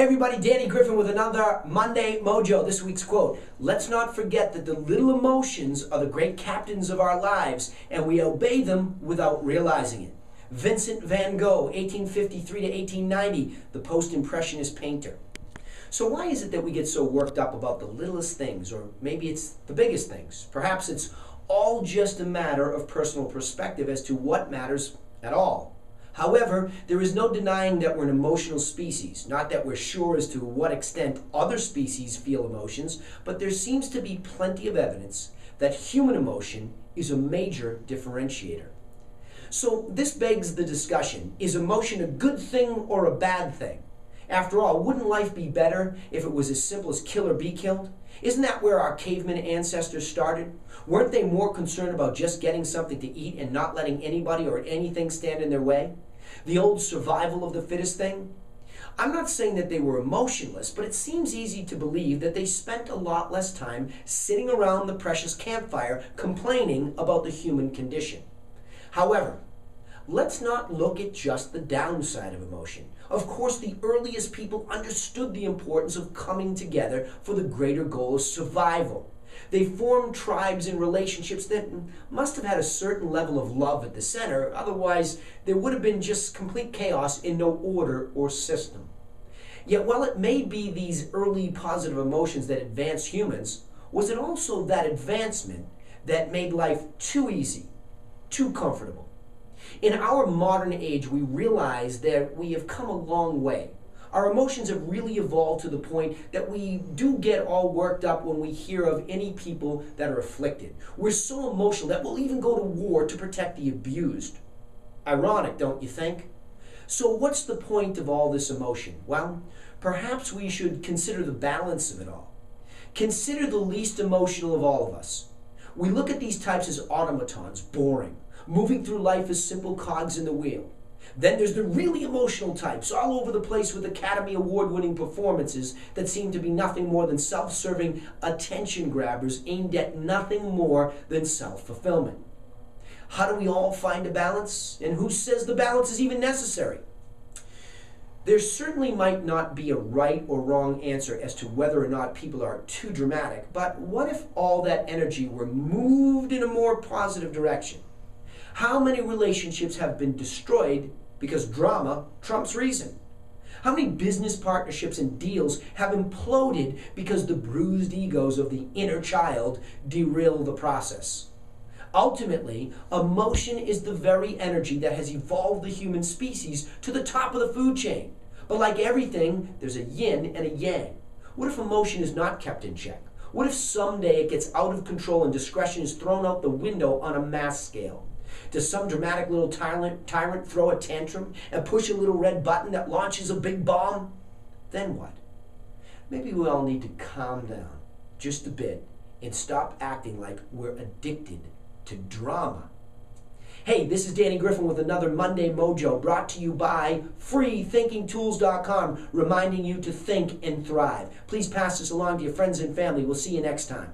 everybody, Danny Griffin with another Monday Mojo. This week's quote: let's not forget that the little emotions are the great captains of our lives, and we obey them without realizing it. Vincent van Gogh, 1853 to 1890, the post-impressionist painter. So why is it that we get so worked up about the littlest things, or maybe it's the biggest things? Perhaps it's all just a matter of personal perspective as to what matters at all. However, there is no denying that we're an emotional species. Not that we're sure as to what extent other species feel emotions, but there seems to be plenty of evidence that human emotion is a major differentiator. So this begs the discussion: is emotion a good thing or a bad thing? After all, wouldn't life be better if it was as simple as kill or be killed? Isn't that where our caveman ancestors started? Weren't they more concerned about just getting something to eat and not letting anybody or anything stand in their way? The old survival of the fittest thing? I'm not saying that they were emotionless, but it seems easy to believe that they spent a lot less time sitting around the precious campfire complaining about the human condition. However, let's not look at just the downside of emotion. Of course, the earliest people understood the importance of coming together for the greater goal of survival. They formed tribes and relationships that must have had a certain level of love at the center, otherwise there would have been just complete chaos and no order or system. Yet while it may be these early positive emotions that advanced humans, was it also that advancement that made life too easy, too comfortable? In our modern age, we realize that we have come a long way. Our emotions have really evolved to the point that we do get all worked up when we hear of any people that are afflicted. We're so emotional that we'll even go to war to protect the abused. Ironic, don't you think? So what's the point of all this emotion? Well, perhaps we should consider the balance of it all. Consider the least emotional of all of us. We look at these types as automatons, boring, moving through life as simple cogs in the wheel. Then there's the really emotional types, all over the place with Academy Award-winning performances that seem to be nothing more than self-serving attention grabbers aimed at nothing more than self-fulfillment. How do we all find a balance? And who says the balance is even necessary? There certainly might not be a right or wrong answer as to whether or not people are too dramatic, but what if all that energy were moved in a more positive direction? How many relationships have been destroyed because drama trumps reason? How many business partnerships and deals have imploded because the bruised egos of the inner child derail the process? Ultimately, emotion is the very energy that has evolved the human species to the top of the food chain. But like everything, there's a yin and a yang. What if emotion is not kept in check? What if someday it gets out of control and discretion is thrown out the window on a mass scale? Does some dramatic little tyrant throw a tantrum and push a little red button that launches a big bomb? Then what? Maybe we all need to calm down just a bit and stop acting like we're addicted to drama. Hey, this is Danny Griffin with another Monday Mojo, brought to you by freethinkingtools.com, reminding you to think and thrive. Please pass this along to your friends and family. We'll see you next time.